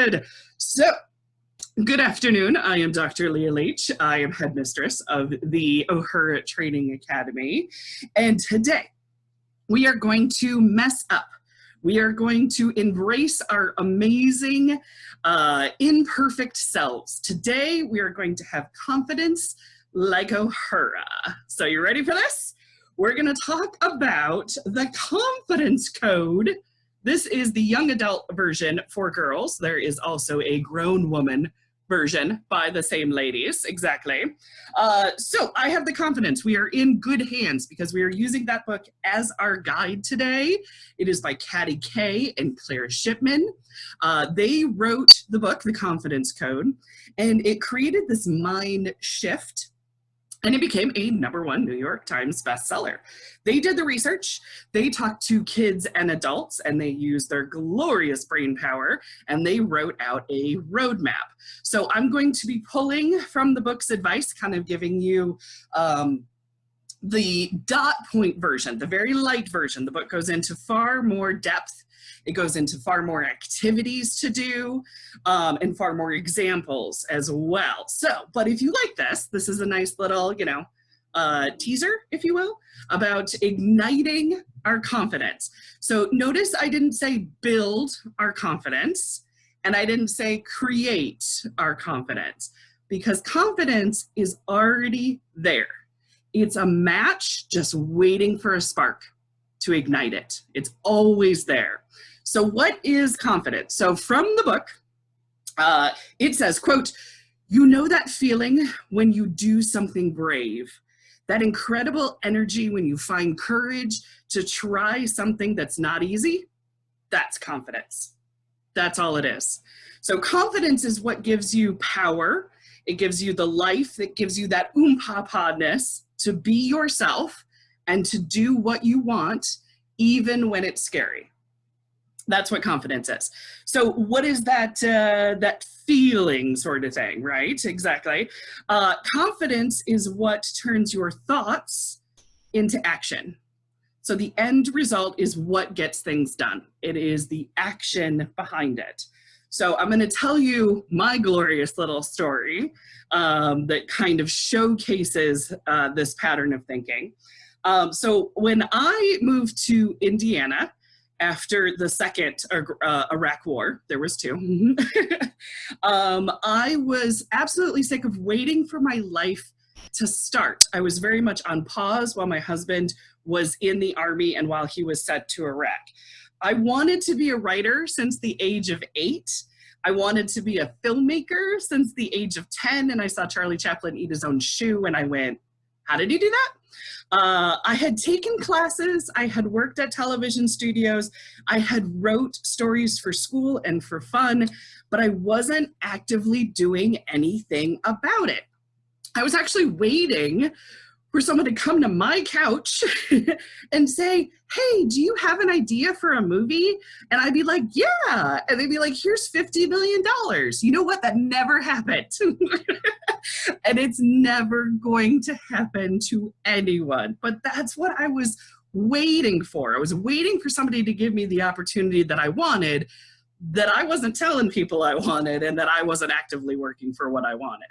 Good. So, good afternoon. I am Dr. Leah Leach. I am headmistress of the Uhura Training Academy. And today, we are going to mess up. We are going to embrace our amazing, imperfect selves. Today, we are going to have confidence like Uhura. So you ready for this? We're going to talk about the confidence code. This is the young adult version for girls. There is also a grown woman version by the same ladies, exactly. So I have the confidence. We are in good hands because we are using that book as our guide today. It is by Katty Kay and Claire Shipman. They wrote the book, The Confidence Code, and it created this mind shift. And it became a #1 New York Times bestseller. They did the research, they talked to kids and adults, and they used their glorious brain power, and they wrote out a roadmap. So I'm going to be pulling from the book's advice, kind of giving you the dot point version, the very light version. The book goes into far more depth. It goes into far more activities to do and far more examples as well. So, but if you like this is a nice little, teaser, if you will, about igniting our confidence. So notice I didn't say build our confidence and I didn't say create our confidence because confidence is already there. It's a match just waiting for a spark to ignite it. It's always there. So what is confidence? So from the book, it says, quote, "You know that feeling when you do something brave, that incredible energy when you find courage to try something that's not easy? That's confidence." That's all it is. So confidence is what gives you power. It gives you the life that gives you that oompah-pahness to be yourself and to do what you want, even when it's scary. That's what confidence is. So what is that, that feeling sort of thing, right? Exactly. Confidence is what turns your thoughts into action. So the end result is what gets things done. It is the action behind it. So I'm going to tell you my glorious little story that kind of showcases this pattern of thinking. So when I moved to Indiana, after the second Iraq war, there was 2, I was absolutely sick of waiting for my life to start. I was very much on pause while my husband was in the Army and while he was sent to Iraq. I wanted to be a writer since the age of 8. I wanted to be a filmmaker since the age of 10, and I saw Charlie Chaplin eat his own shoe, and I went, how did he do that? I had taken classes, I had worked at television studios, I had wrote stories for school and for fun, but I wasn't actively doing anything about it. I was actually waiting for someone to come to my couch and say, hey, do you have an idea for a movie? And I'd be like, yeah. And they'd be like, here's $50 million. You know what? That never happened. And it's never going to happen to anyone. But that's what I was waiting for. I was waiting for somebody to give me the opportunity that I wanted, that I wasn't telling people I wanted, and that I wasn't actively working for what I wanted.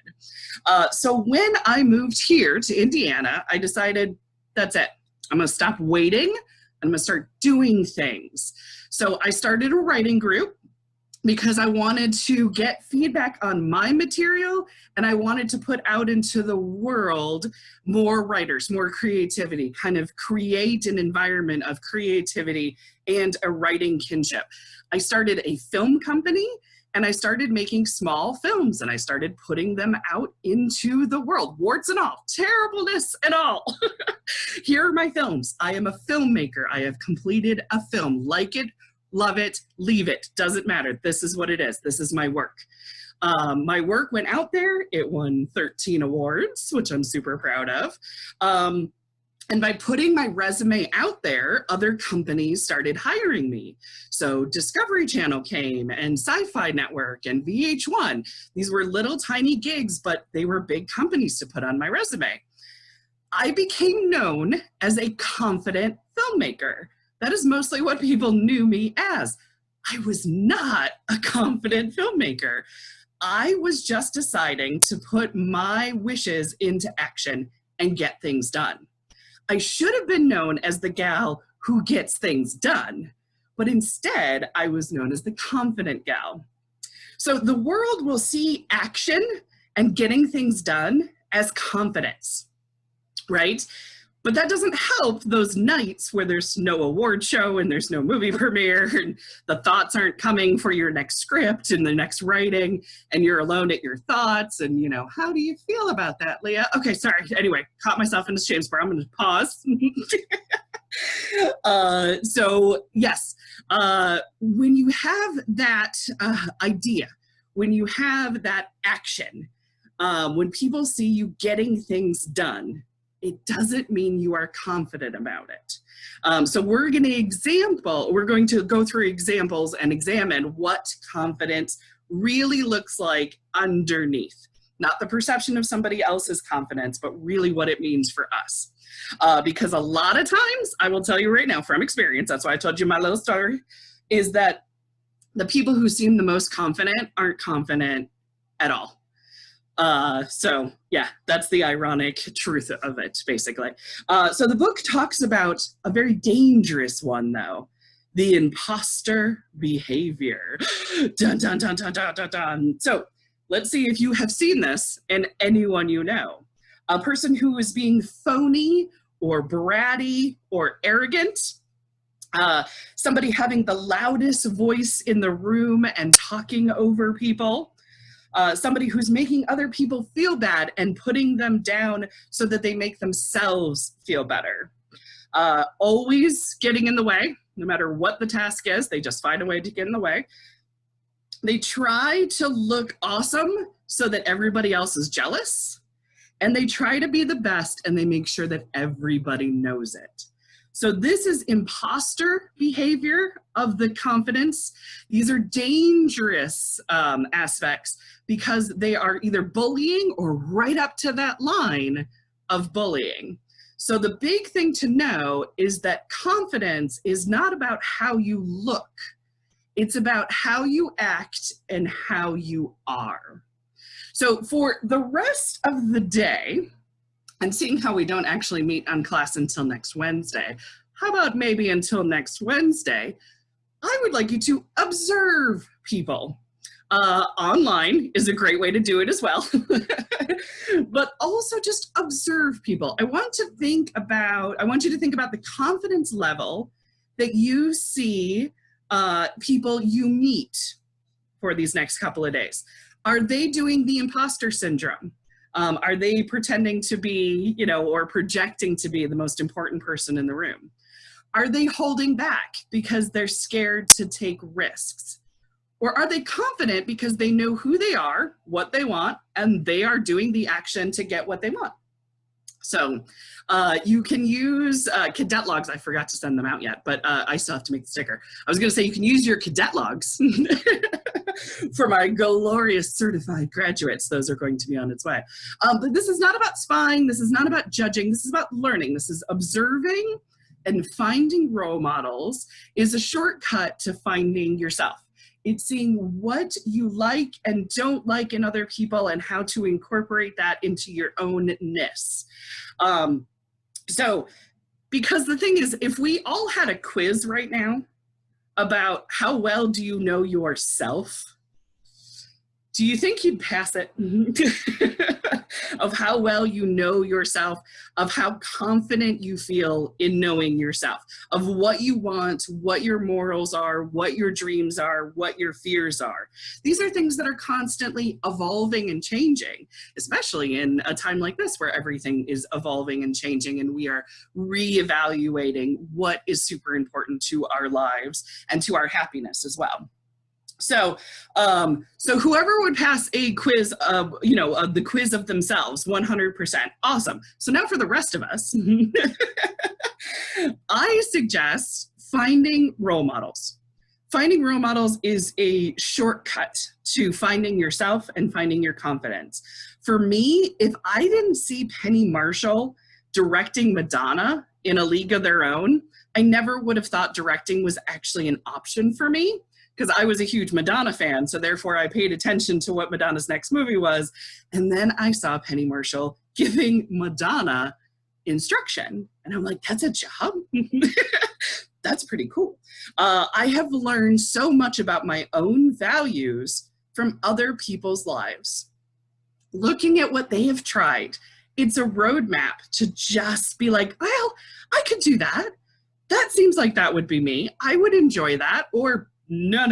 So when I moved here to Indiana, I decided that's it. I'm gonna stop waiting, and I'm gonna start doing things. So I started a writing group because I wanted to get feedback on my material, and I wanted to put out into the world more writers, more creativity, kind of create an environment of creativity and a writing kinship. I started a film company, and I started making small films, and I started putting them out into the world, warts and all, terribleness and all. Here are my films. I am a filmmaker. I have completed a film. Like it, love it, leave it, doesn't matter. This is what it is. This is my work. My work went out there. It won 13 awards, which I'm super proud of. And by putting my resume out there, other companies started hiring me. So Discovery Channel came, and Sci-Fi Network, and VH1. These were little tiny gigs, but they were big companies to put on my resume. I became known as a confident filmmaker. That is mostly what people knew me as. I was not a confident filmmaker. I was just deciding to put my wishes into action and get things done. I should have been known as the gal who gets things done, but instead I was known as the confident gal. So the world will see action and getting things done as confidence, right? But that doesn't help those nights where there's no award show and there's no movie premiere and the thoughts aren't coming for your next script and the next writing and you're alone at your thoughts and, you know, how do you feel about that, Leah? Okay, sorry. Anyway, caught myself in a shame spur. I'm going to pause. So yes, when you have that idea, when you have that action, when people see you getting things done, it doesn't mean you are confident about it. So we're going to go through examples and examine what confidence really looks like underneath. Not the perception of somebody else's confidence, but really what it means for us. Because a lot of times, I will tell you right now from experience, that's why I told you my little story, is that the people who seem the most confident aren't confident at all. So yeah, that's the ironic truth of it, basically. So the book talks about a very dangerous one, though, the impostor behavior. Dun, dun, dun, dun, dun, dun, dun. So let's see if you have seen this in anyone you know. A person who is being phony or bratty or arrogant, somebody having the loudest voice in the room and talking over people. Somebody who's making other people feel bad and putting them down so that they make themselves feel better. Always getting in the way, no matter what the task is, they just find a way to get in the way. They try to look awesome so that everybody else is jealous, and they try to be the best and they make sure that everybody knows it. So this is imposter behavior of the confidence. These are dangerous aspects because they are either bullying or right up to that line of bullying. So the big thing to know is that confidence is not about how you look. It's about how you act and how you are. So for the rest of the day, and seeing how we don't actually meet on class until next Wednesday, how about maybe until next Wednesday, I would like you to observe people. Online is a great way to do it as well, but also just observe people. I want you to think about the confidence level that you see people you meet for these next couple of days. Are they doing the imposter syndrome? Are they pretending to be, or projecting to be the most important person in the room? Are they holding back because they're scared to take risks? Or are they confident because they know who they are, what they want, and they are doing the action to get what they want? So you can use cadet logs. I forgot to send them out yet, but I still have to make the sticker. I was going to say you can use your cadet logs for my glorious certified graduates. Those are going to be on its way. But this is not about spying. This is not about judging. This is about learning. This is observing, and finding role models is a shortcut to finding yourself. It's seeing what you like and don't like in other people and how to incorporate that into your ownness. So, because the thing is, if we all had a quiz right now about how well do you know yourself, do you think you'd pass it? Of how well you know yourself, of how confident you feel in knowing yourself, of what you want, what your morals are, what your dreams are, what your fears are. These are things that are constantly evolving and changing, especially in a time like this where everything is evolving and changing and we are reevaluating what is super important to our lives and to our happiness as well. So, so whoever would pass a quiz of, the quiz of themselves, 100%, awesome. So now for the rest of us, I suggest finding role models. Finding role models is a shortcut to finding yourself and finding your confidence. For me, if I didn't see Penny Marshall directing Madonna in A League of Their Own, I never would have thought directing was actually an option for me, because I was a huge Madonna fan. So therefore I paid attention to what Madonna's next movie was. And then I saw Penny Marshall giving Madonna instruction. And I'm like, that's a job? That's pretty cool. I have learned so much about my own values from other people's lives. Looking at what they have tried, it's a roadmap to just be like, well, I could do that. That seems like that would be me. I would enjoy that. Or no.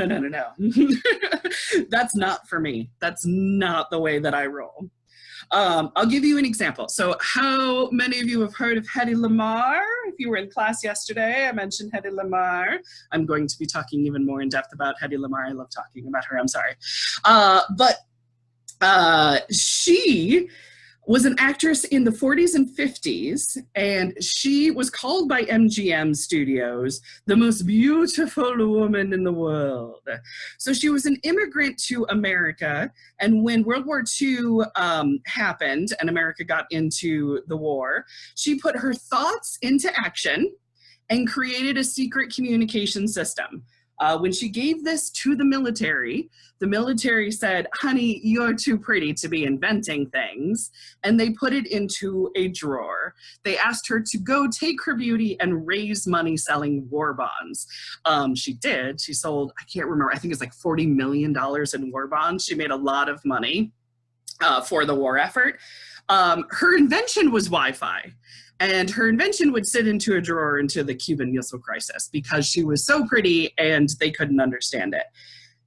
That's not for me. That's not the way that I roll. I'll give you an example. So how many of you have heard of Hedy Lamarr? If you were in class yesterday, I mentioned Hedy Lamarr. I'm going to be talking even more in depth about Hedy Lamarr. I love talking about her. I'm sorry. But she was an actress in the 40s and 50s, and she was called by MGM Studios the most beautiful woman in the world. So she was an immigrant to America, and when World War II happened and America got into the war, she put her thoughts into action and created a secret communication system. When she gave this to the military said, honey, you're too pretty to be inventing things. And they put it into a drawer. They asked her to go take her beauty and raise money selling war bonds. She did. She sold, I can't remember, I think it's like $40 million in war bonds. She made a lot of money for the war effort. Her invention was Wi-Fi. And her invention would sit into a drawer into the Cuban Missile Crisis because she was so pretty and they couldn't understand it.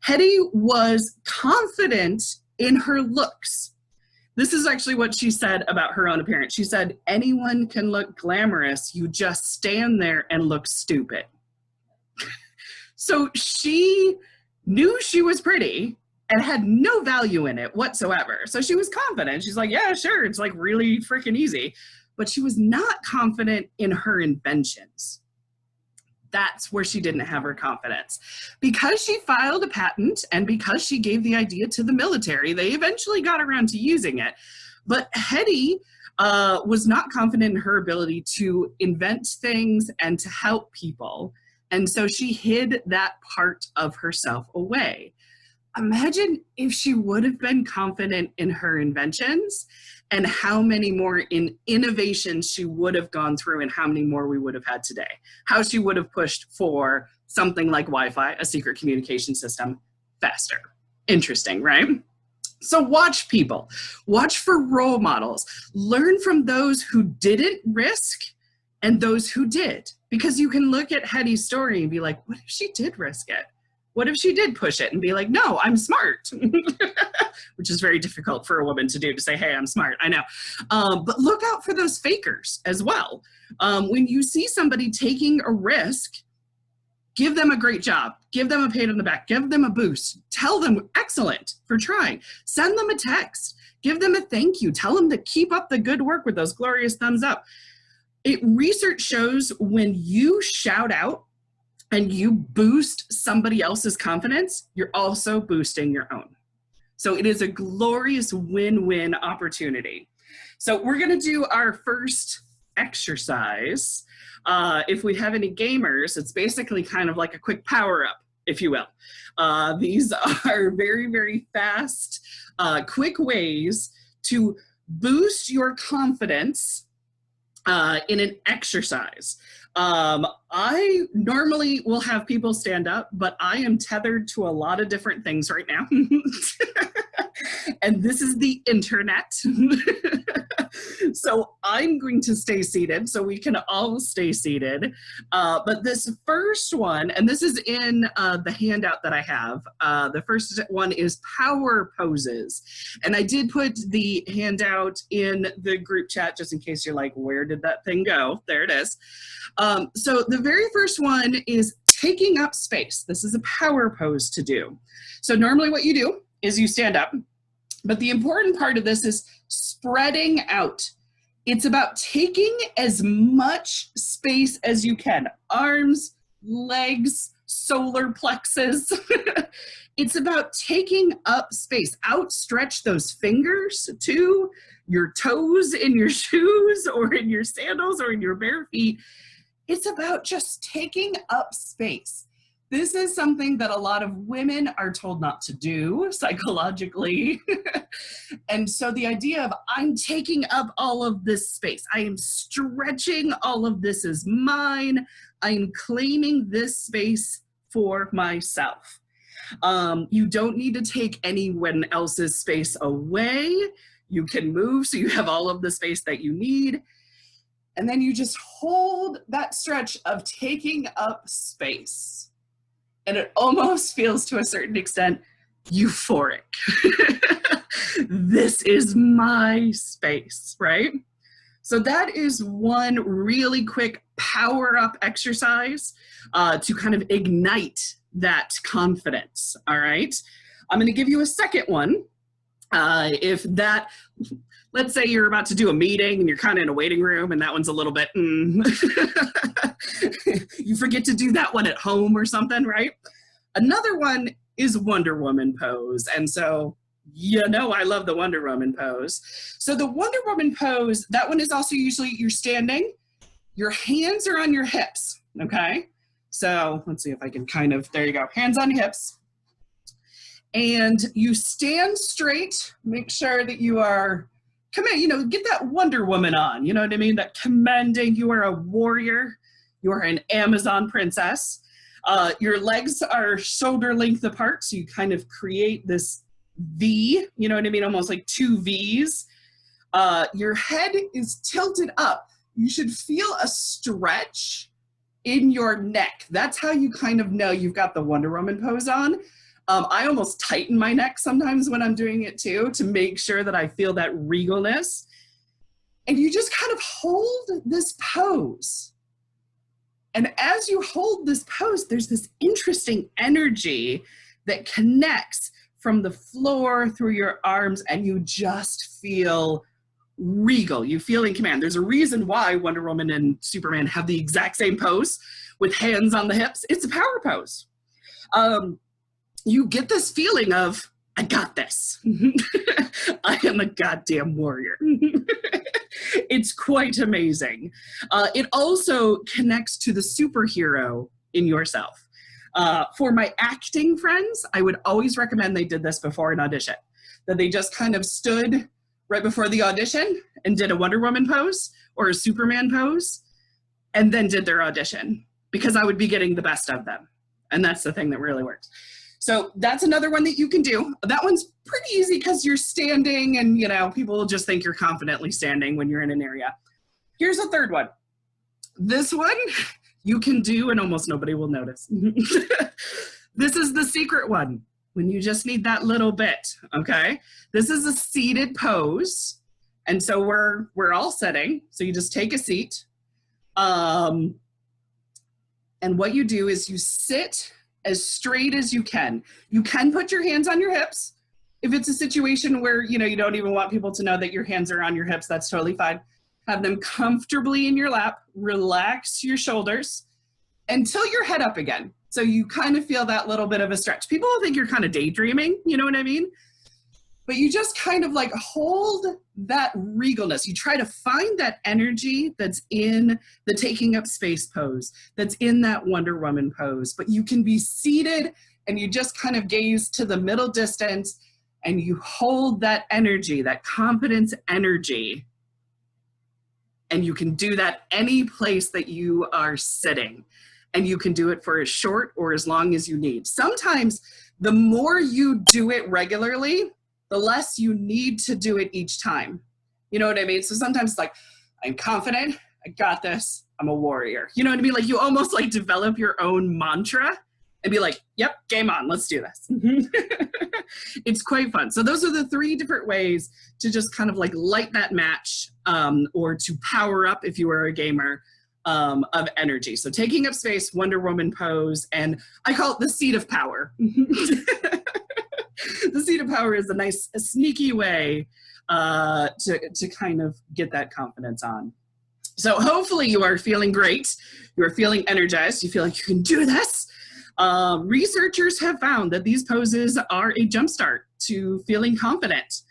Hedy was confident in her looks. This is actually what she said about her own appearance. She said, anyone can look glamorous, you just stand there and look stupid. So she knew she was pretty and had no value in it whatsoever. So she was confident. She's like, yeah, sure, it's like really freaking easy. But she was not confident in her inventions. That's where she didn't have her confidence. Because she filed a patent and because she gave the idea to the military, they eventually got around to using it. But Hedy was not confident in her ability to invent things and to help people. And so she hid that part of herself away. Imagine if she would have been confident in her inventions and how many more innovations she would have gone through and how many more we would have had today. How she would have pushed for something like Wi-Fi, a secret communication system, faster. Interesting, right? So watch people. Watch for role models. Learn from those who didn't risk and those who did. Because you can look at Hedy's story and be like, what if she did risk it? What if she did push it and be like, no, I'm smart, which is very difficult for a woman to do, to say, hey, I'm smart, I know. But look out for those fakers as well. When you see somebody taking a risk, give them a great job, give them a pat on the back, give them a boost, tell them excellent for trying, send them a text, give them a thank you, tell them to keep up the good work with those glorious thumbs up. Research shows when you shout out and you boost somebody else's confidence, you're also boosting your own. So it is a glorious win-win opportunity. So we're gonna do our first exercise. If we have any gamers, it's basically kind of like a quick power-up, if you will. These are very, very fast, quick ways to boost your confidence in an exercise. I normally will have people stand up, but I am tethered to a lot of different things right now. And this is the internet. So I'm going to stay seated so we can all stay seated. But this first one, and this is in the handout that I have, the first one is power poses. And I did put the handout in the group chat just in case you're like, where did that thing go? There it is. So the very first one is taking up space. This is a power pose to do. So normally what you do is you stand up, but the important part of this is spreading out. It's about taking as much space as you can. Arms, legs, solar plexus. It's about taking up space. Outstretch those fingers to your toes in your shoes or in your sandals or in your bare feet. It's about just taking up space. This is something that a lot of women are told not to do psychologically. And so the idea of I'm taking up all of this space, I am stretching all of this as mine, I'm claiming this space for myself. You don't need to take anyone else's space away. You can move so you have all of the space that you need. And then you just hold that stretch of taking up space. And it almost feels, to a certain extent, euphoric. This is my space, right? So that is one really quick power up exercise to kind of ignite that confidence, all right? I'm gonna give you a second one. If that, let's say you're about to do a meeting and you're kind of in a waiting room and that one's a little bit, you forget to do that one at home or something, right? Another one is Wonder Woman pose. And so, you know, I love the Wonder Woman pose. So the Wonder Woman pose, that one is also usually you're standing, your hands are on your hips, okay? So let's see if I can kind of, there you go, hands on your hips. And you stand straight, make sure that you are, you know, get that Wonder Woman on, you know what I mean? That commanding, you are a warrior, you are an Amazon princess. Your legs are shoulder length apart, so you kind of create this V, you know what I mean? Almost like two Vs. Your head is tilted up. You should feel a stretch in your neck. That's how you kind of know you've got the Wonder Woman pose on. I almost tighten my neck sometimes when I'm doing it too, to make sure that I feel that regalness. And you just kind of hold this pose. And as you hold this pose, there's this interesting energy that connects from the floor through your arms, and you just feel regal. You feel in command. There's a reason why Wonder Woman and Superman have the exact same pose with hands on the hips. It's a power pose. You get this feeling of, I got this. I am a goddamn warrior. It's quite amazing. It also connects to the superhero in yourself. For my acting friends, I would always recommend they did this before an audition, that they just kind of stood right before the audition and did a Wonder Woman pose or a Superman pose, and then did their audition, because I would be getting the best of them. And that's the thing that really works. So that's another one that you can do. That one's pretty easy because you're standing and, you know, people will just think you're confidently standing when you're in an area. Here's a third one. This one you can do and almost nobody will notice. This is the secret one, when you just need that little bit, okay? This is a seated pose. And so we're all sitting. So you just take a seat. And what you do is you sit as straight as you can. You can put your hands on your hips. If it's a situation where, you know, you don't even want people to know that your hands are on your hips, that's totally fine. Have them comfortably in your lap, relax your shoulders, and tilt your head up again. So you kind of feel that little bit of a stretch. People will think you're kind of daydreaming, you know what I mean? But you just kind of like hold that regalness. You try to find that energy that's in the taking up space pose, that's in that Wonder Woman pose. But you can be seated and you just kind of gaze to the middle distance and you hold that energy, that confidence energy. And you can do that any place that you are sitting. And you can do it for as short or as long as you need. Sometimes the more you do it regularly, the less you need to do it each time. You know what I mean? So sometimes it's like, I'm confident, I got this, I'm a warrior. You know what I mean? Like you almost like develop your own mantra and be like, yep, game on, let's do this. It's quite fun. So those are the 3 different ways to just kind of like light that match or to power up, if you are a gamer, of energy. So taking up space, Wonder Woman pose, and I call it the seat of power. The seat of power is a sneaky way to kind of get that confidence on. So hopefully you are feeling great. You are feeling energized. You feel like you can do this. Researchers have found that these poses are a jumpstart to feeling confident.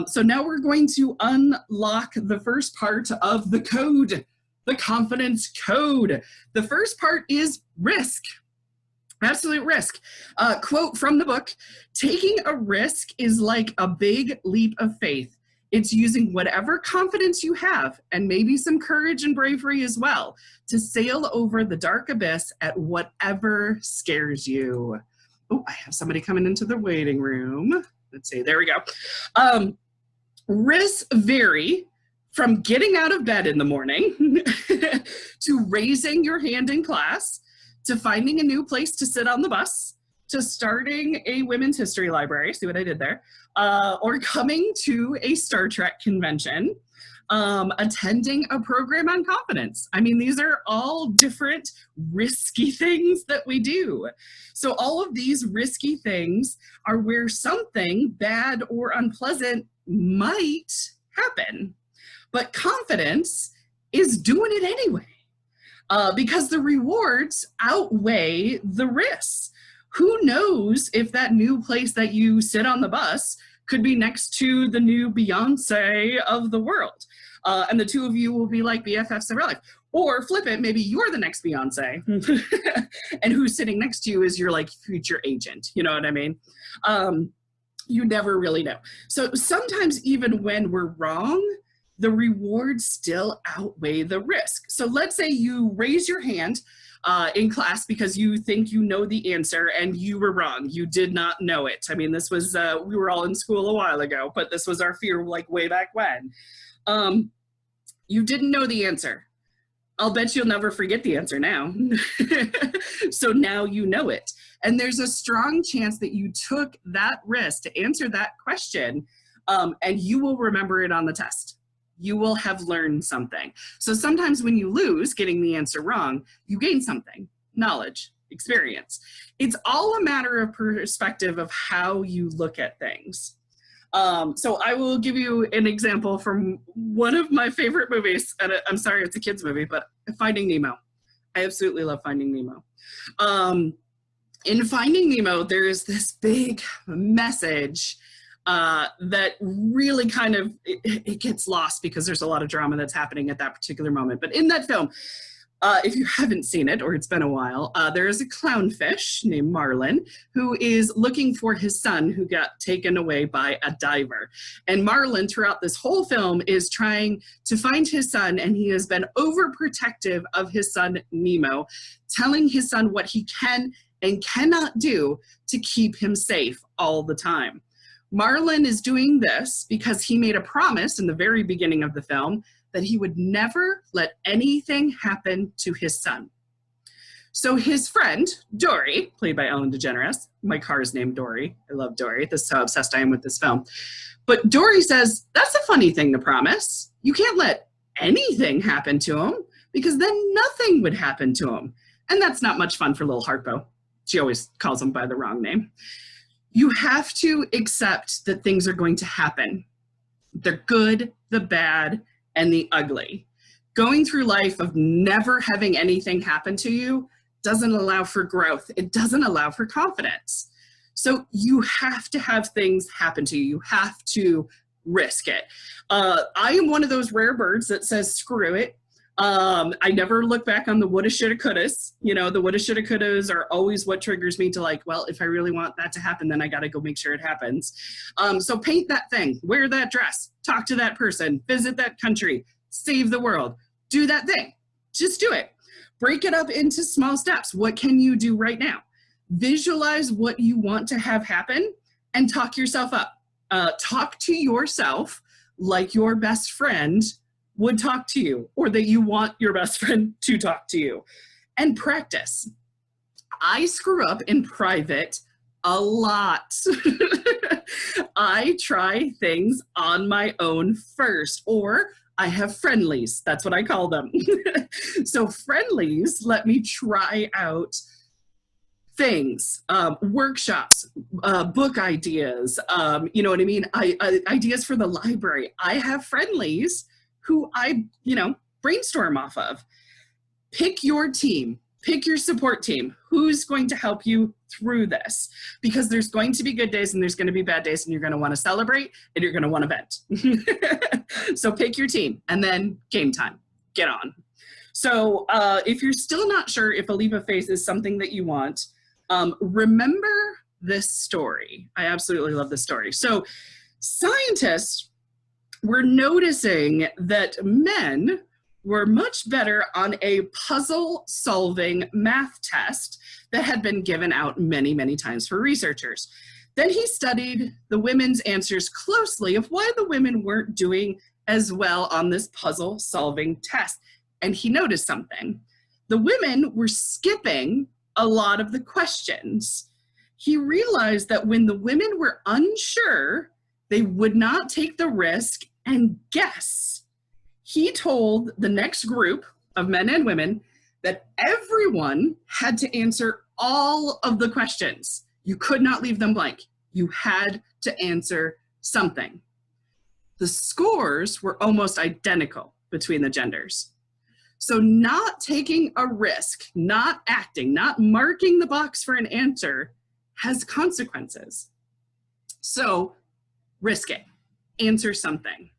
So now we're going to unlock the first part of the code, the confidence code. The first part is risk. Absolute risk. Quote from the book, taking a risk is like a big leap of faith. It's using whatever confidence you have, and maybe some courage and bravery as well, to sail over the dark abyss at whatever scares you. Oh, I have somebody coming into the waiting room. Let's see, there we go. Risks vary from getting out of bed in the morning to raising your hand in class, to finding a new place to sit on the bus, to starting a women's history library, see what I did there, or coming to a Star Trek convention, attending a program on confidence. I mean, these are all different risky things that we do. So all of these risky things are where something bad or unpleasant might happen. But confidence is doing it anyway. Because the rewards outweigh the risks. Who knows if that new place that you sit on the bus could be next to the new Beyonce of the world. And the two of you will be like BFFs in real life. Or flip it, maybe you're the next Beyonce. And who's sitting next to you is your like future agent. You know what I mean? You never really know. So sometimes even when we're wrong, the rewards still outweigh the risk. So let's say you raise your hand in class because you think you know the answer and you were wrong. You did not know it. I mean, this was, we were all in school a while ago, but this was our fear like way back when. You didn't know the answer. I'll bet you'll never forget the answer now. So now you know it. And there's a strong chance that you took that risk to answer that question, and you will remember it on the test. You will have learned something. So sometimes when you lose getting the answer wrong, you gain something, knowledge, experience. It's all a matter of perspective of how you look at things. So I will give you an example from one of my favorite movies, and I'm sorry, it's a kid's movie, but Finding Nemo. I absolutely love Finding Nemo. In Finding Nemo, there is this big message that really kind of, it gets lost because there's a lot of drama that's happening at that particular moment. But in that film, if you haven't seen it, or it's been a while, there is a clownfish named Marlin who is looking for his son who got taken away by a diver. And Marlin, throughout this whole film, is trying to find his son, and he has been overprotective of his son, Nemo, telling his son what he can and cannot do to keep him safe all the time. Marlin is doing this because he made a promise in the very beginning of the film that he would never let anything happen to his son. So his friend, Dory, played by Ellen DeGeneres, my car is named Dory. I love Dory. This is how obsessed I am with this film. But Dory says, that's a funny thing to promise. You can't let anything happen to him because then nothing would happen to him. And that's not much fun for little Harpo. She always calls him by the wrong name. You have to accept that things are going to happen. The good, the bad, and the ugly. Going through life of never having anything happen to you doesn't allow for growth. It doesn't allow for confidence. So you have to have things happen to you. You have to risk it. I am one of those rare birds that says, screw it. I never look back on the woulda, shoulda, couldas. You know, the woulda, shoulda, couldas are always what triggers me to like, well, if I really want that to happen, then I got to go make sure it happens. So paint that thing, wear that dress, talk to that person, visit that country, save the world, do that thing. Just do it. Break it up into small steps. What can you do right now? Visualize what you want to have happen and talk yourself up. Talk to yourself like your best friend would talk to you, or that you want your best friend to talk to you, and practice. I screw up in private a lot. I try things on my own first, or I have friendlies. That's what I call them. So friendlies let me try out things, workshops, book ideas, you know what I mean? Ideas for the library. I have friendlies who I, brainstorm off of. Pick your team, pick your support team. Who's going to help you through this? Because there's going to be good days and there's going to be bad days, and you're going to want to celebrate and you're going to want to vent. So pick your team, and then game time, get on. So if you're still not sure if a leap of faith is something that you want, Remember this story. I absolutely love this story. So scientists were noticing that men were much better on a puzzle-solving math test that had been given out many, many times for researchers. Then he studied the women's answers closely of why the women weren't doing as well on this puzzle-solving test. And he noticed something. The women were skipping a lot of the questions. He realized that when the women were unsure, they would not take the risk and guess. He told the next group of men and women that everyone had to answer all of the questions. You could not leave them blank. You had to answer something. The scores were almost identical between the genders. So not taking a risk, not acting, not marking the box for an answer has consequences. So risk it, answer something.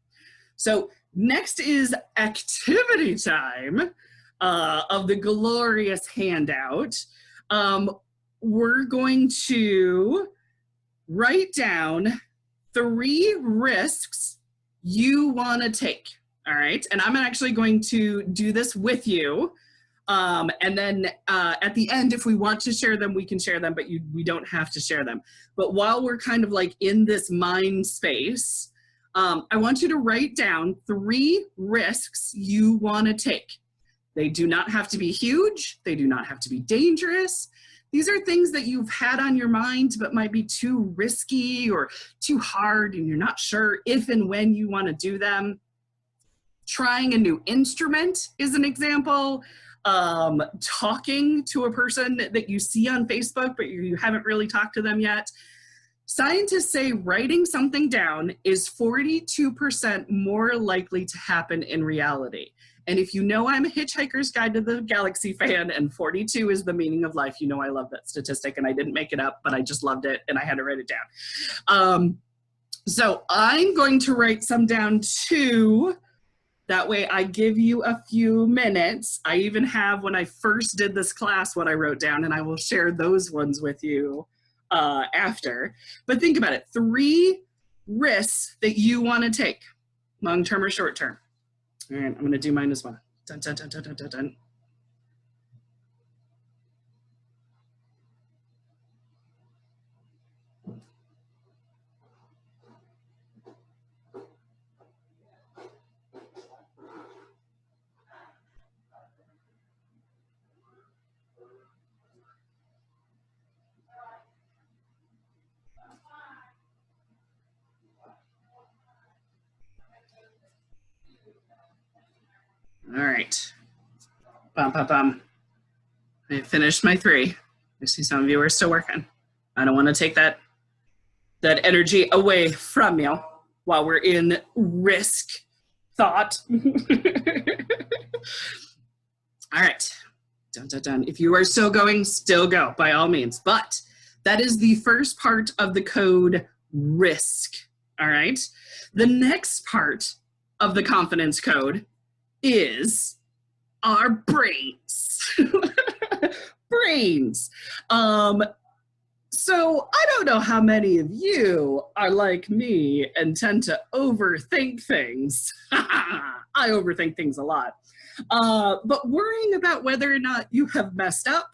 So next is activity time of the glorious handout. We're going to write down 3 risks you want to take. All right, and I'm actually going to do this with you. And then at the end, if we want to share them, we can share them, but we don't have to share them. But while we're kind of like in this mind space, I want you to write down 3 risks you want to take. They do not have to be huge. They do not have to be dangerous. These are things that you've had on your mind, but might be too risky or too hard, and you're not sure if and when you want to do them. Trying a new instrument is an example. Talking to a person that you see on Facebook, but you haven't really talked to them yet. Scientists say writing something down is 42% more likely to happen in reality. And if you know I'm a Hitchhiker's Guide to the Galaxy fan and 42 is the meaning of life, you know I love that statistic, and I didn't make it up, but I just loved it and I had to write it down. So I'm going to write some down too. That way I give you a few minutes. I even have, when I first did this class, what I wrote down, and I will share those ones with you after. But think about it, 3 risks that you want to take, long-term or short-term. All right, I'm going to do mine as well. Dun, dun, dun, dun, dun, dun, dun. All right. Bum, bum, bum. I finished my 3. I see some of you are still working. I don't want to take that energy away from you while we're in risk thought. All right. Dun, dun, dun. If you are still going, still go, by all means. But that is the first part of the code, risk. All right. The next part of the confidence code is our brains. Brains. So I don't know how many of you are like me and tend to overthink things. I overthink things a lot. But worrying about whether or not you have messed up,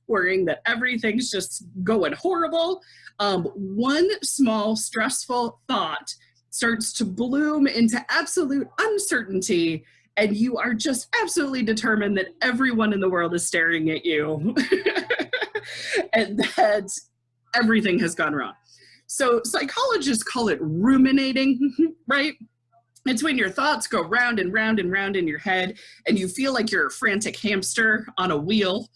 worrying that everything's just going horrible, one small stressful thought starts to bloom into absolute uncertainty, and you are just absolutely determined that everyone in the world is staring at you and that everything has gone wrong. So psychologists call it ruminating, right? It's when your thoughts go round and round and round in your head and you feel like you're a frantic hamster on a wheel.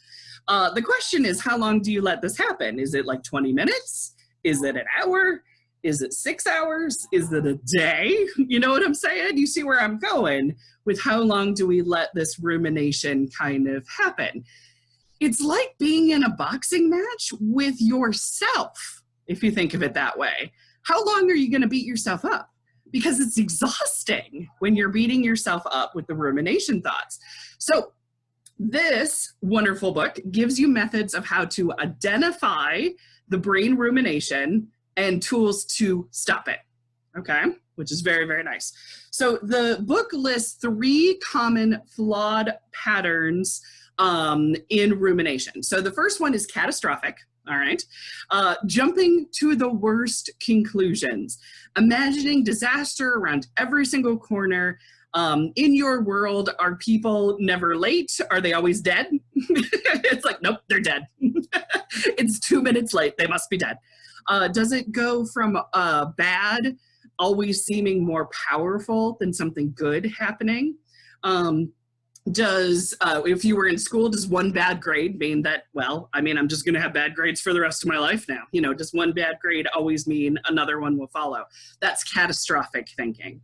The question is, how long do you let this happen? Is it like 20 minutes? Is it an hour? Is it 6 hours? Is it a day? You know what I'm saying? You see where I'm going with how long do we let this rumination kind of happen? It's like being in a boxing match with yourself, if you think of it that way. How long are you going to beat yourself up? Because it's exhausting when you're beating yourself up with the rumination thoughts. So This wonderful book gives you methods of how to identify the brain rumination and tools to stop it, okay? Which is very, very nice. So the book lists 3 common flawed patterns in rumination. So the first one is catastrophic, all right? Jumping to the worst conclusions, imagining disaster around every single corner. In your world, are people never late? Are they always dead? It's like, nope, they're dead. It's 2 minutes late, they must be dead. Does it go from bad always seeming more powerful than something good happening? If you were in school, does one bad grade mean that, well, I mean, I'm just gonna have bad grades for the rest of my life now? You know, does one bad grade always mean another one will follow? That's catastrophic thinking.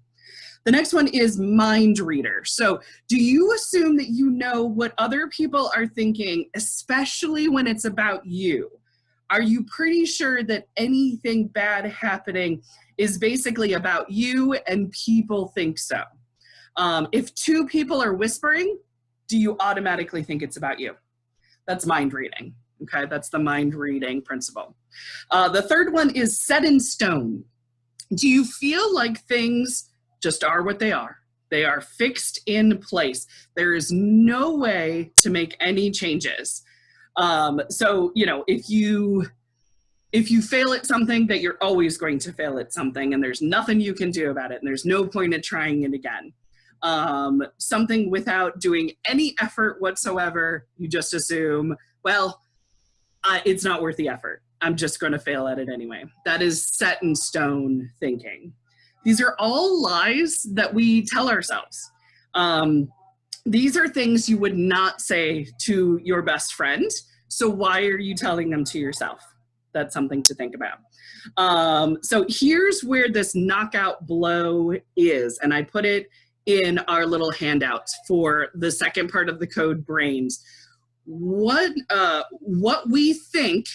The next one is mind reader. So do you assume that you know what other people are thinking, especially when it's about you? Are you pretty sure that anything bad happening is basically about you and people think so? If 2 people are whispering, do you automatically think it's about you? That's mind reading, okay? That's the mind reading principle. The third one is set in stone. Do you feel like things just are what they are? They are fixed in place. There is no way to make any changes. So, you know, if you fail at something, that you're always going to fail at something and there's nothing you can do about it and there's no point in trying it again. Something without doing any effort whatsoever, you just assume, well, it's not worth the effort. I'm just going to fail at it anyway. That is set in stone thinking. These are all lies that we tell ourselves. These are things you would not say to your best friend. So why are you telling them to yourself? That's something to think about. So here's where this knockout blow is. And I put it in our little handouts for the second part of the code brains. What we think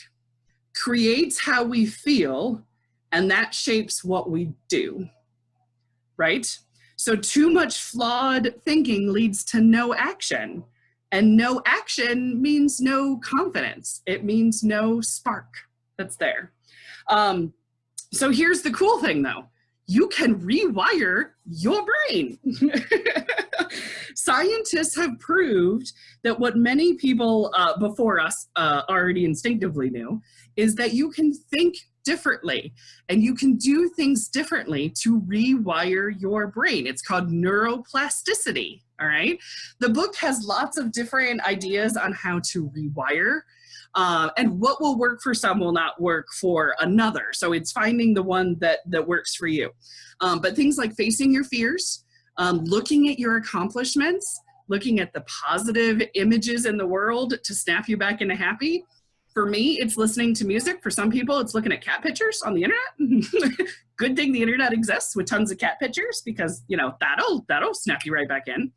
creates how we feel, and that shapes what we do. Right? So too much flawed thinking leads to no action, and no action means no confidence. It means no spark that's there. So here's the cool thing though. You can rewire your brain. Scientists have proved that what many people before us already instinctively knew is that you can think differently and you can do things differently to rewire your brain. It's called neuroplasticity, all right? The book has lots of different ideas on how to rewire, and what will work for some will not work for another. So it's finding the one that works for you. But things like facing your fears, looking at your accomplishments, looking at the positive images in the world to snap you back into happy. For me, it's listening to music. For some people, it's looking at cat pictures on the internet. Good thing the internet exists with tons of cat pictures because, you know, that'll snap you right back in.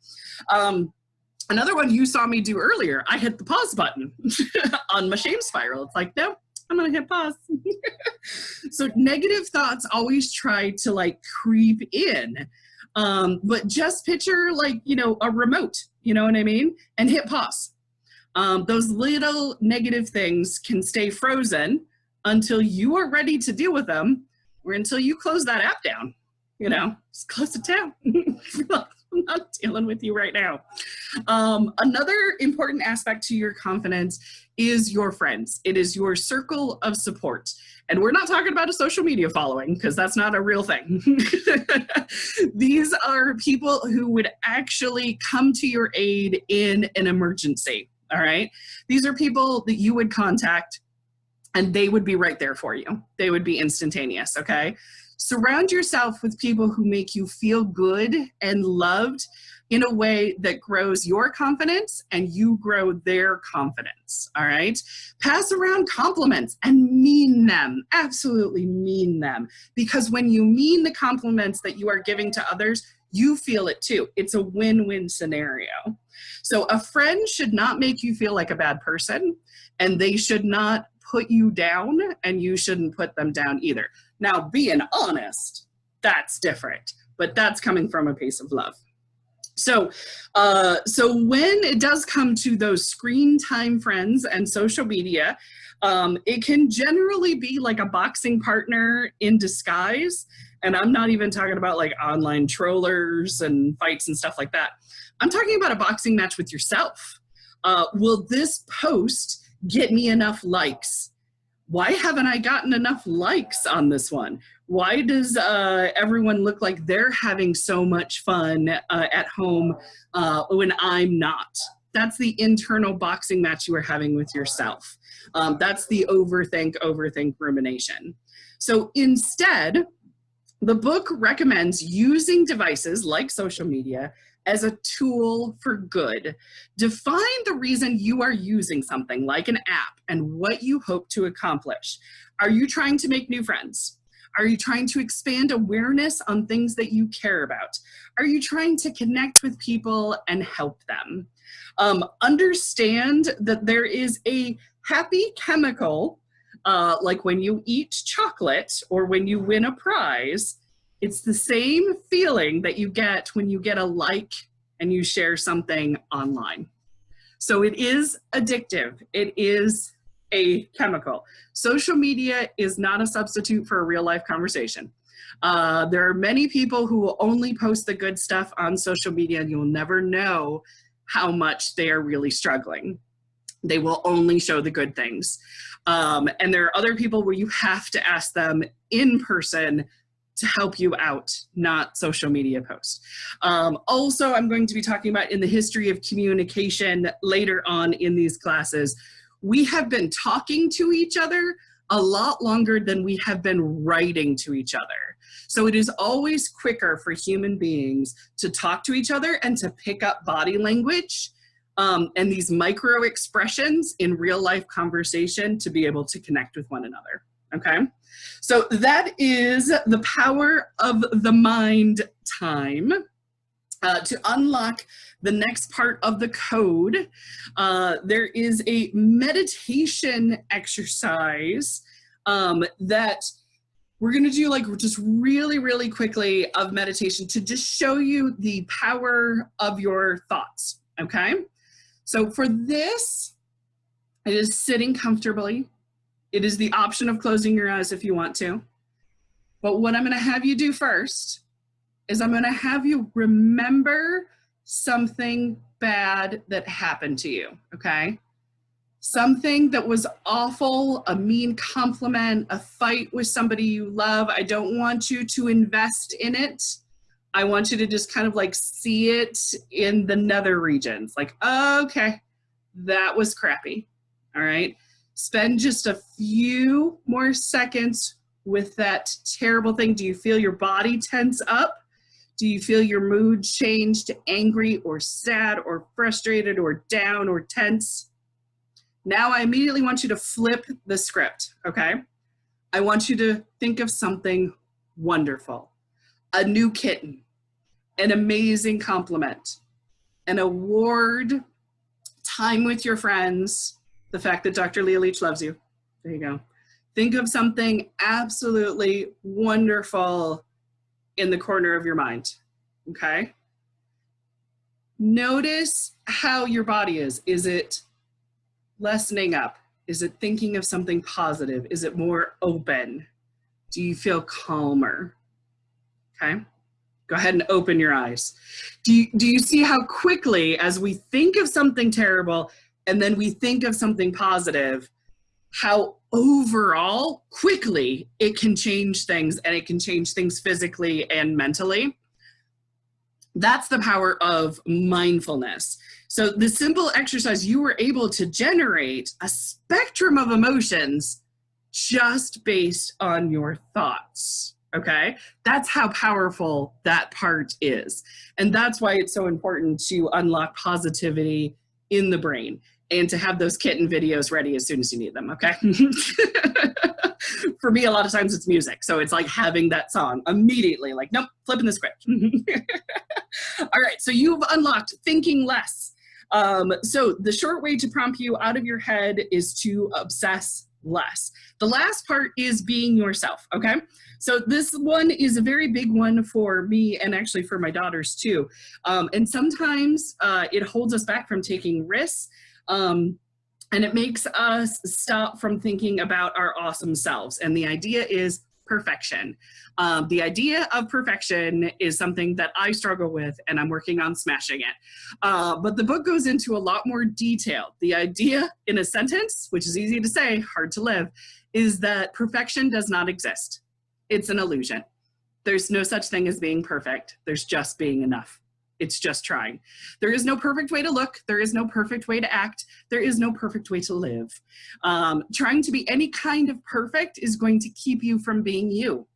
Another one you saw me do earlier, I hit the pause button on my shame spiral. It's like, no, I'm gonna hit pause. So negative thoughts always try to like creep in. But just picture like, you know, a remote, you know what I mean? And hit pause. Those little negative things can stay frozen until you are ready to deal with them or until you close that app down, you know, just close it down. I'm not dealing with you right now. Another important aspect to your confidence is your friends. It is your circle of support. And we're not talking about a social media following because that's not a real thing. These are people who would actually come to your aid in an emergency. All right. These are people that you would contact and they would be right there for you. They would be instantaneous. Okay. Surround yourself with people who make you feel good and loved in a way that grows your confidence and you grow their confidence. All right. Pass around compliments and mean them. Absolutely mean them. Because when you mean the compliments that you are giving to others, you feel it too. It's a win-win scenario. So a friend should not make you feel like a bad person, and they should not put you down, and you shouldn't put them down either. Now, being honest, that's different, but that's coming from a place of love. So when it does come to those screen time friends and social media, it can generally be like a boxing partner in disguise. And I'm not even talking about like online trollers and fights and stuff like that. I'm talking about a boxing match with yourself. Will this post get me enough likes? Why haven't I gotten enough likes on this one? Why does everyone look like they're having so much fun at home when I'm not? That's the internal boxing match you are having with yourself. That's the overthink rumination. So instead, the book recommends using devices like social media as a tool for good. Define the reason you are using something like an app and what you hope to accomplish. Are you trying to make new friends? Are you trying to expand awareness on things that you care about? Are you trying to connect with people and help them? Understand that there is a happy chemical, like when you eat chocolate or when you win a prize. It's the same feeling that you get when you get a like and you share something online. So it is addictive. It is a chemical. Social media is not a substitute for a real life conversation. There are many people who will only post the good stuff on social media, and you'll never know how much they are really struggling. They will only show the good things. And there are other people where you have to ask them in person to help you out, not social media posts. Also, I'm going to be talking about in the history of communication later on in these classes. We have been talking to each other a lot longer than we have been writing to each other. So it is always quicker for human beings to talk to each other and to pick up body language and these micro expressions in real life conversation to be able to connect with one another. Okay, so that is the power of the mind time. To unlock the next part of the code, there is a meditation exercise that we're going to do, like just really quickly, of meditation to just show you the power of your thoughts. Okay, so for this, it is sitting comfortably. It is the option of closing your eyes if you want to. But what I'm going to have you do first is I'm going to have you remember something bad that happened to you, okay? Something that was awful, a mean compliment, a fight with somebody you love. I don't want you to invest in it. I want you to just kind of like see it in the nether regions. Like, okay, that was crappy, all right? Spend just a few more seconds with that terrible thing. Do you feel your body tense up? Do you feel your mood change to angry or sad or frustrated or down or tense? Now I immediately want you to flip the script, okay? I want you to think of something wonderful. A new kitten, an amazing compliment, an award, time with your friends, the fact that Dr. Leah Leach loves you. There you go. Think of something absolutely wonderful in the corner of your mind, okay? Notice how your body is. Is it lessening up? Is it thinking of something positive? Is it more open? Do you feel calmer? Okay, go ahead and open your eyes. Do you see how quickly, as we think of something terrible and then we think of something positive, how overall quickly it can change things, and it can change things physically and mentally? That's the power of mindfulness. So the simple exercise, you were able to generate a spectrum of emotions just based on your thoughts, okay? That's how powerful that part is. And that's why it's so important to unlock positivity in the brain and to have those kitten videos ready as soon as you need them, okay? For me, a lot of times it's music. So it's like having that song immediately, like, nope, flipping the script. All right, so you've unlocked thinking less. So the short way to prompt you out of your head is to obsess less. The last part is being yourself, okay? So this one is a very big one for me and actually for my daughters too. And sometimes it holds us back from taking risks. And it makes us stop from thinking about our awesome selves. And the idea is perfection. The idea of perfection is something that I struggle with, and I'm working on smashing it. But the book goes into a lot more detail. The idea in a sentence, which is easy to say, hard to live, is that perfection does not exist. It's an illusion. There's no such thing as being perfect. There's just being enough. It's just trying. There is no perfect way to look. There is no perfect way to act. There is no perfect way to live. Trying to be any kind of perfect is going to keep you from being you,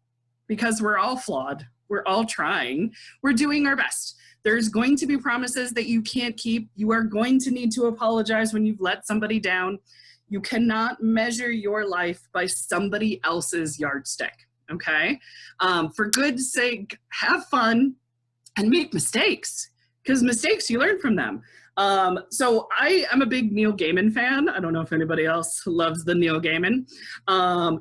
because we're all flawed. We're all trying. We're doing our best. There's going to be promises that you can't keep. You are going to need to apologize when you've let somebody down. You cannot measure your life by somebody else's yardstick, okay? For good's sake, have fun. And make mistakes, because mistakes, you learn from them. So I am a big Neil Gaiman fan. I don't know if anybody else loves the Neil Gaiman.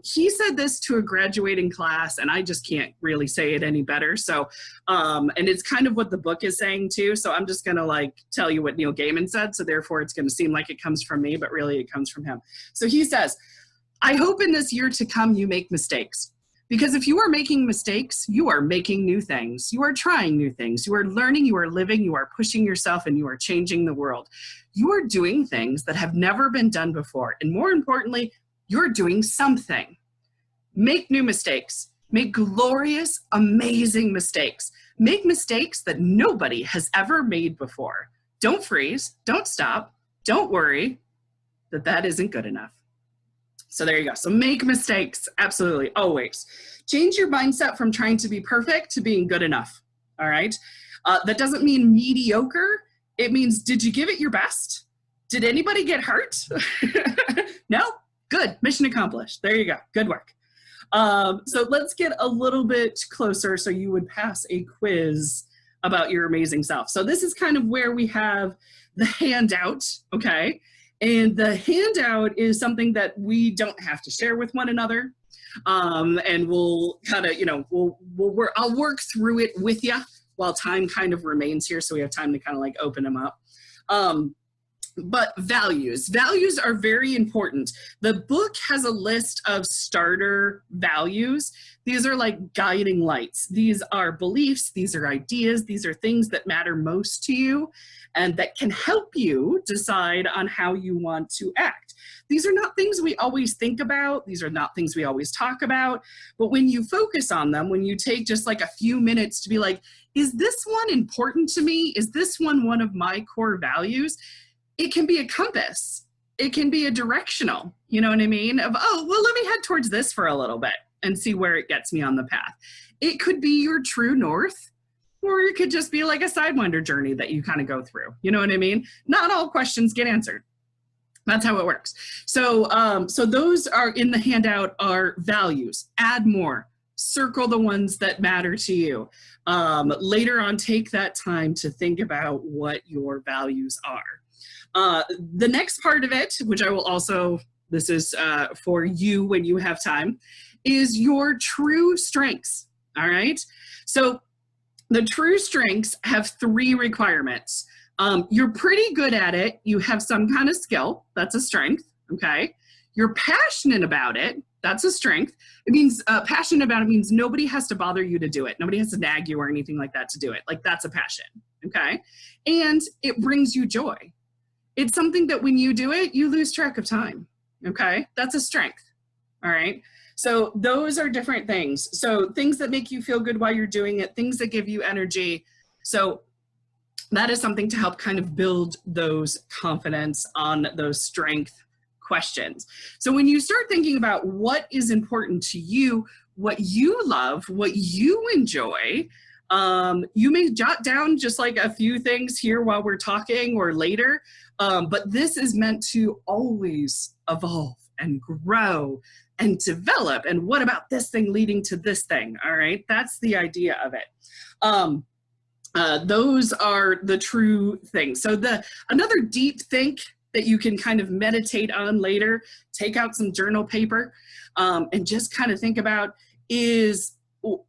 He said this to a graduating class, and I just can't really say it any better. So, and it's kind of what the book is saying too. So I'm just gonna like tell you what Neil Gaiman said. So therefore it's gonna seem like it comes from me, but really it comes from him. So he says, I hope in this year to come you make mistakes. Because if you are making mistakes, you are making new things. You are trying new things. You are learning, you are living, you are pushing yourself, and you are changing the world. You are doing things that have never been done before. And more importantly, you're doing something. Make new mistakes. Make glorious, amazing mistakes. Make mistakes that nobody has ever made before. Don't freeze. Don't stop. Don't worry that isn't good enough. So there you go. So make mistakes, absolutely, always. Change your mindset from trying to be perfect to being good enough, all right? That doesn't mean mediocre. It means, did you give it your best? Did anybody get hurt? No? Good, mission accomplished. There you go, good work. So let's get a little bit closer so you would pass a quiz about your amazing self. So this is kind of where we have the handout, okay? And the handout is something that we don't have to share with one another. And we'll kind of, you know, I'll work through it with you while time kind of remains here. So we have time to kind of like open them up. But values are very important. The book has a list of starter values. These are like guiding lights. These are beliefs, these are ideas, these are things that matter most to you and that can help you decide on how you want to act. These are not things we always think about. These are not things we always talk about. But when you focus on them, when you take just like a few minutes to be like, is this one important to me? Is this one of my core values? It can be a compass. It can be a directional, you know what I mean? Of, oh, well, let me head towards this for a little bit and see where it gets me on the path. It could be your true north, or it could just be like a Sidewinder journey that you kind of go through. You know what I mean? Not all questions get answered. That's how it works. So, so those are in the handout are values. Add more. Circle the ones that matter to you. Later on, take that time to think about what your values are. The next part of it, which I will also, this is for you when you have time, is your true strengths, all right? So the true strengths have 3 requirements. You're pretty good at it. You have some kind of skill. That's a strength, okay? You're passionate about it. That's a strength. It means passionate about it means nobody has to bother you to do it. Nobody has to nag you or anything like that to do it. Like that's a passion, okay? And it brings you joy. It's something that when you do it, you lose track of time, okay? That's a strength, all right? So those are different things. So things that make you feel good while you're doing it, things that give you energy. So that is something to help kind of build those confidence on those strength questions. So when you start thinking about what is important to you, what you love, what you enjoy, you may jot down just like a few things here while we're talking or later, but this is meant to always evolve and grow and develop. And what about this thing leading to this thing? All right, that's the idea of it. Those are the true things. So another deep think that you can kind of meditate on later, take out some journal paper. and just kind of think about is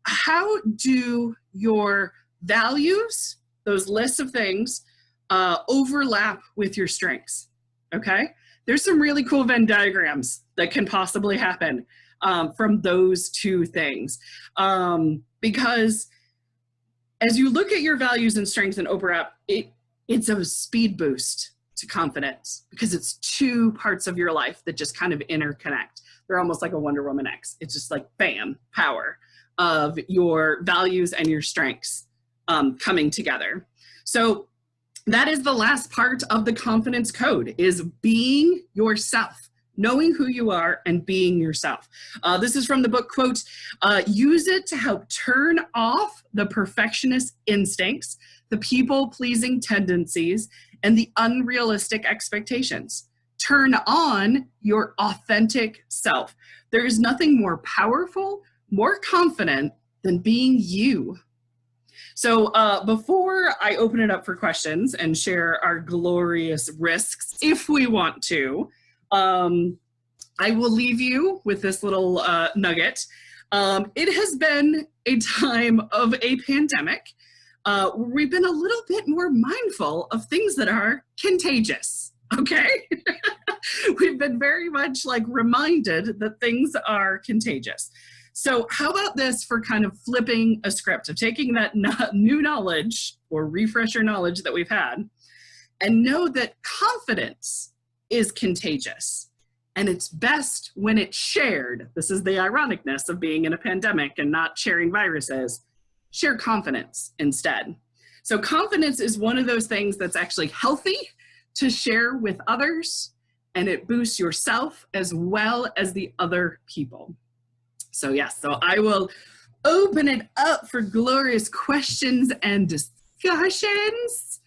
how do your values, those lists of things, overlap with your strengths, okay? There's some really cool Venn diagrams that can possibly happen from those two things. Because as you look at your values and strengths and overlap, it's a speed boost to confidence because it's two parts of your life that just kind of interconnect. They're almost like a Wonder Woman X. It's just like, bam, power of your values and your strengths coming together. So that is the last part of the confidence code, is being yourself, knowing who you are and being yourself. This is from the book, quote, use it to help turn off the perfectionist instincts, the people-pleasing tendencies, and the unrealistic expectations. Turn on your authentic self. There is nothing more powerful, more confident than being you. So before I open it up for questions and share our glorious risks, if we want to, I will leave you with this little nugget. It has been a time of a pandemic. We've been a little bit more mindful of things that are contagious, okay? We've been very much like reminded that things are contagious. So how about this for kind of flipping a script of taking that new knowledge or refresher knowledge that we've had and know that confidence is contagious and it's best when it's shared. This is the ironicness of being in a pandemic and not sharing viruses. Share confidence instead. So confidence is one of those things that's actually healthy to share with others, and it boosts yourself as well as the other people. So yes, so I will open it up for glorious questions and discussions.